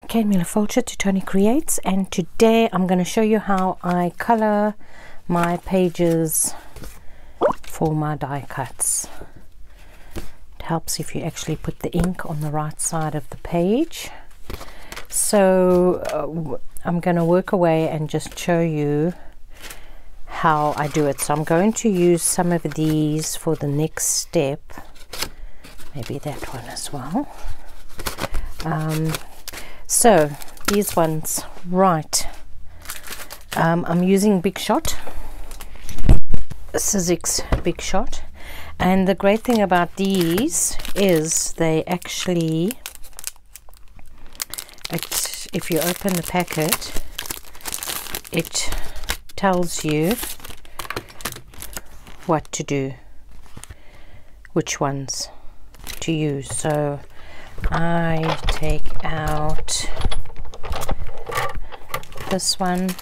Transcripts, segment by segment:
Okay, Mila Fulcher to Toni Creates, and today I'm going to show you how I color my pages for my die cuts. It helps if you actually put the ink on the right side of the page. So I'm going to work away and just show you how I do it. So I'm going to use some of these for the next step, maybe that one as well. So these ones, right, I'm using Big Shot, Sizzix Big Shot, and the great thing about these is they actually, if you open the packet, it tells you what to do, which ones to use. So I take out this one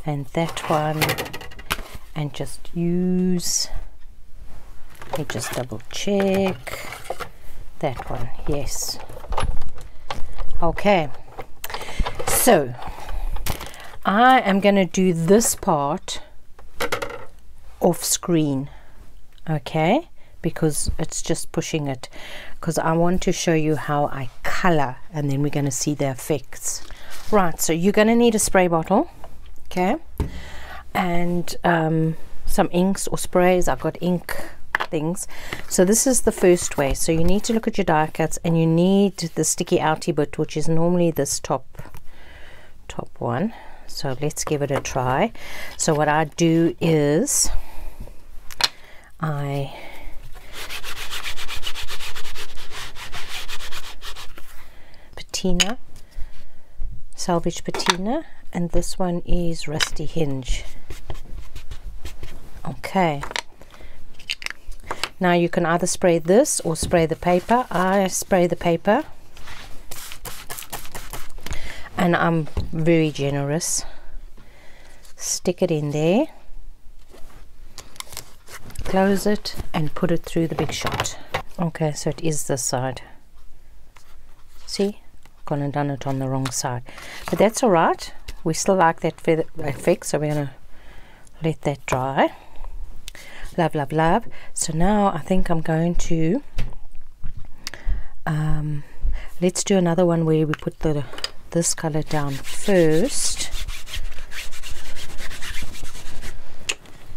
and that one and just use, let me just double check that one, yes. Okay, so I am going to do this part off screen, okay, because it's just pushing it, because I want to show you how I color, and then we're going to see the effects. Right, so you're going to need a spray bottle, okay, and some inks or sprays. I've got ink things. So this is the first way. So you need to look at your die cuts, and you need the sticky outy bit, which is normally this top one. So let's give it a try. So what I do is I patina, salvage patina, and this one is rusty hinge. Okay, now you can either spray this or spray the paper. I spray the paper, and I'm very generous. Stick it in there, close it, and put it through the Big Shot. Okay, so it is this side. See, gone and done it on the wrong side, but that's all right. We still like that effect, so we're gonna let that dry. Love, love, love. So now I think I'm going to let's do another one where we put this color down first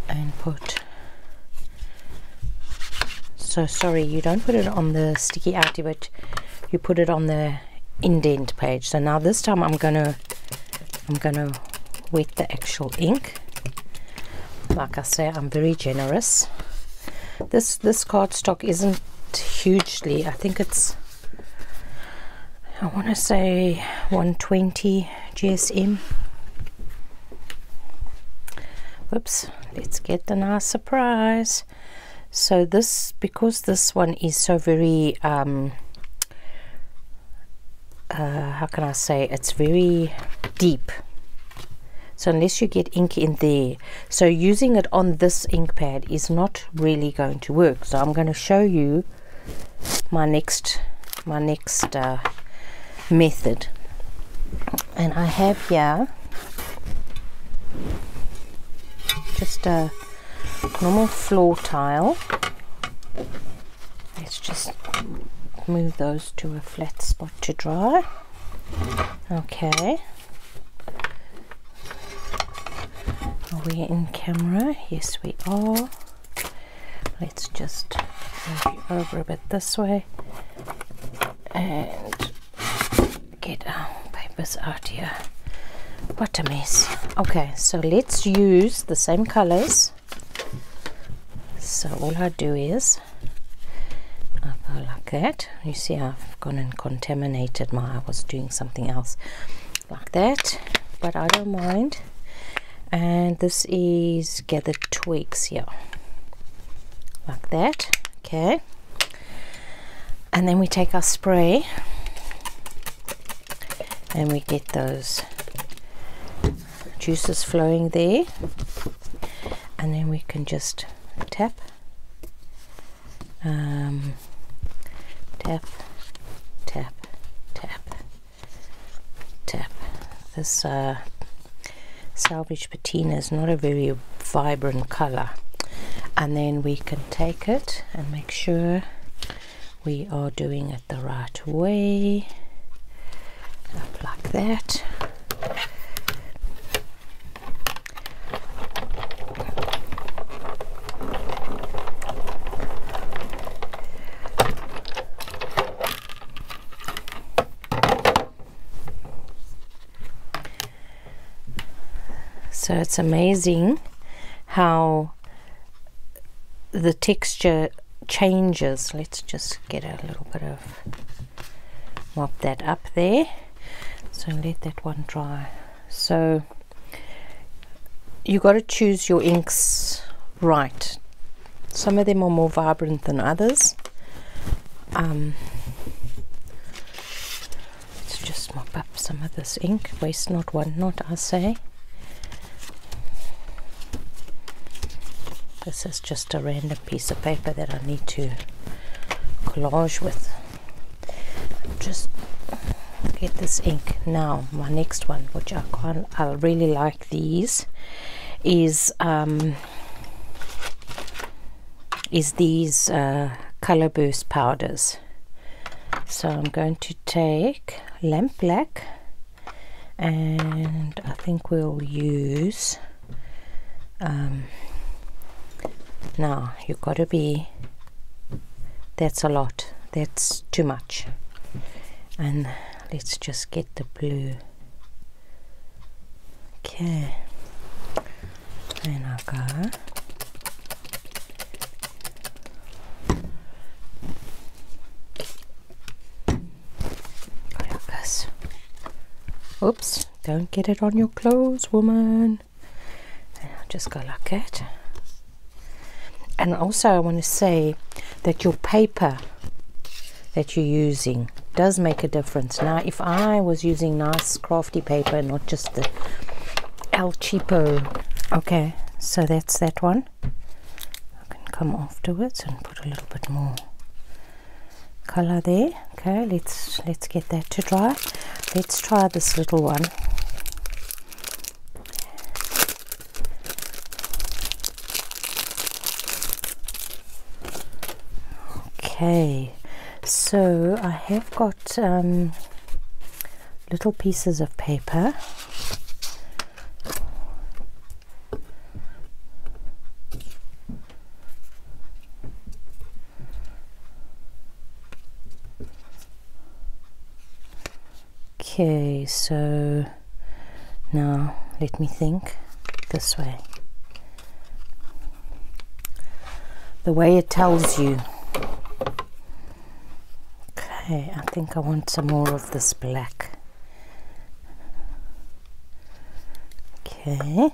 and put, so sorry, you don't put it on the sticky outy, but you put it on the indent page. So now this time I'm gonna wet the actual ink. Like I say, I'm very generous. This cardstock isn't hugely, I think it's, I want to say 120 GSM. Whoops, let's get the nice surprise. So this, because this one is so very how can I say, it's very deep, so unless you get ink in there, so using it on this ink pad is not really going to work. So I'm going to show you my next method, and I have here just a normal floor tile. Let's just move those to a flat spot to dry. Okay, are we in camera? Yes, we are. Let's just move you over a bit this way and get our papers out here. What a mess. Okay, so let's use the same colors. So all I do is I go like that. You see, I've gone and contaminated I was doing something else like that, but I don't mind. And this is gathered twigs here, like that. Okay, and then we take our spray and we get those juices flowing there, and then we can just tap, tap, tap, tap, this salvage patina is not a very vibrant color. And then we can take it and make sure we are doing it the right way, up like that. So it's amazing how the texture changes. Let's just get a little bit of, mop that up there. So let that one dry. So you got to choose your inks right. Some of them are more vibrant than others. Let's just mop up some of this ink. Waste not, want not, I say. This is just a random piece of paper that I need to collage with. Just get this ink. Now my next one, which I really like these, is these color burst powders. So I'm going to take lamp black, and I think we'll use now you've got to be, that's a lot, that's too much. And let's just get the blue. Okay, and I'll go. Like this. Oops, don't get it on your clothes, woman. And I'll just go like that. And also I want to say that your paper that you're using does make a difference. Now if I was using nice crafty paper, not just the El Cheapo, okay, so that's that one. I can come afterwards and put a little bit more color there. Okay, let's get that to dry. Let's try this little one. Okay, so I have got little pieces of paper. Okay, so now let me think this way. The way it tells you. Okay, I think I want some more of this black. Okay.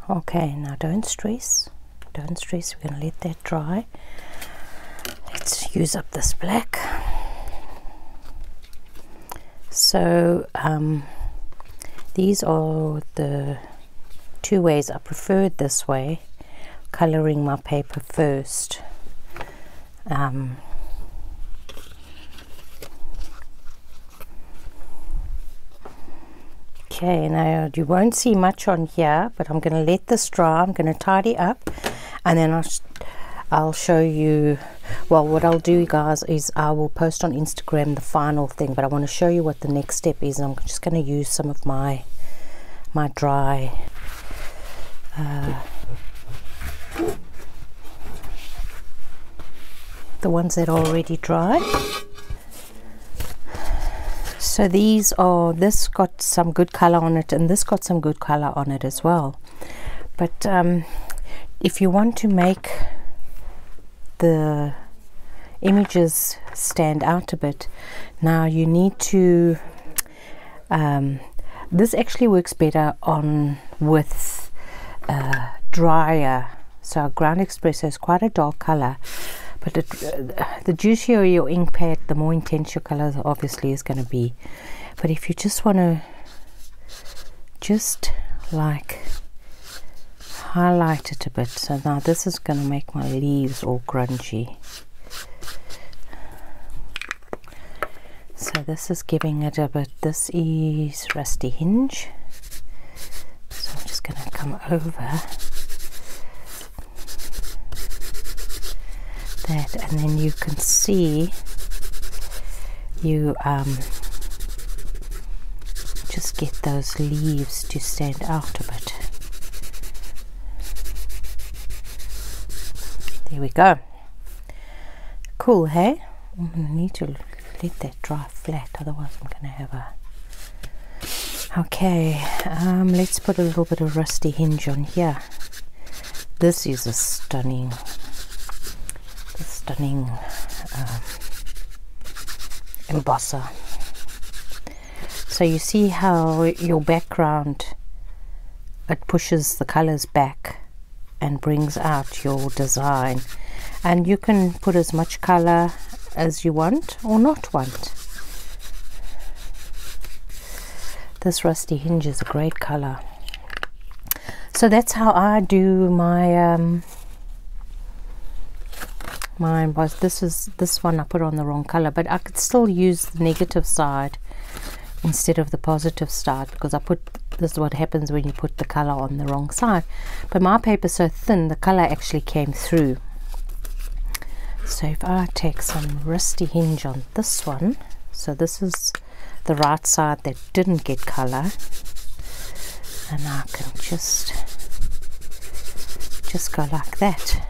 Okay, now don't stress, we're going to let that dry. Let's use up this black. So these are the two ways I prefer it this way, coloring my paper first. Okay, now you won't see much on here, but I'm going to let this dry. I'm going to tidy up, and then I'll show you. Well, what I'll do, guys, is I will post on Instagram the final thing, but I want to show you what the next step is. I'm just going to use some of my dry the ones that are already dry. So these are, this got some good color on it, and this got some good color on it as well. But if you want to make the images stand out a bit, now you need to this actually works better on with drier So ground espresso is quite a dark color, but the juicier your ink pad, the more intense your color obviously is going to be. But if you just want to just like highlight it a bit, so now this is going to make my leaves all grungy. So this is giving it a bit. This is Rusty Hinge, so I'm just going to come over that, and then you can see you just get those leaves to stand out a bit. There we go. Cool, hey? I'm going to need to let that dry flat, otherwise I'm going to have a... Okay, let's put a little bit of Rusty Hinge on here. This is a stunning embosser. So you see how your background, it pushes the colors back and brings out your design, and you can put as much color as you want or not want. This Rusty Hinge is a great color. So that's how I do my my emboss. This one I put on the wrong color, but I could still use the negative side instead of the positive side, because this is what happens when you put the color on the wrong side. But my paper is so thin, the color actually came through. So if I take some Rusty Hinge on this one, so this is the right side that didn't get color, and I can just go like that.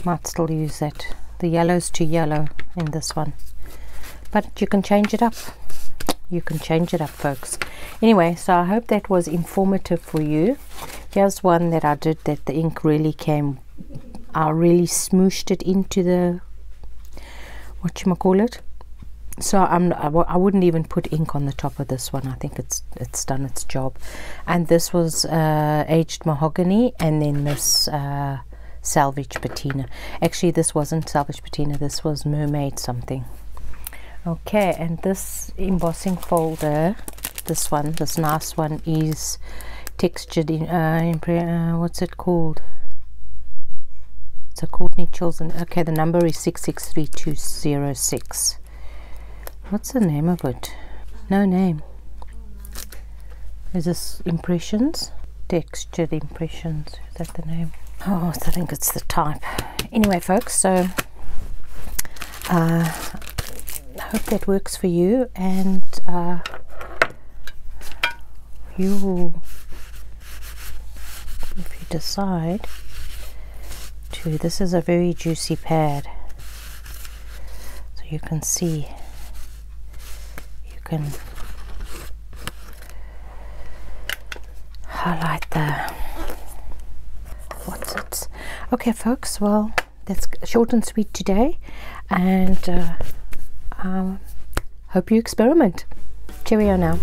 Might still use that. The yellow's too yellow in this one, but you can change it up. You can change it up, folks. Anyway, so I hope that was informative for you. Here's one that I did that the ink really came, I really smooshed it into the, whatchamacallit. So I wouldn't even put ink on the top of this one. I think it's done its job. And this was aged mahogany, and then this salvage patina. Actually, this wasn't salvage patina, this was mermaid something. Okay, and this embossing folder, this nice one, is textured in what's it called? It's a Courtney Chilson. Okay, the number is 663206. What's the name of it? No name. Is this Impressions? Textured Impressions. Is that the name? Oh, I think it's the type. Anyway, folks, so I hope that works for you, and if you decide to, this is a very juicy pad, so you can see, you can highlight the what's it. Okay, folks, well, that's short and sweet today, and hope you experiment. Cheerio now.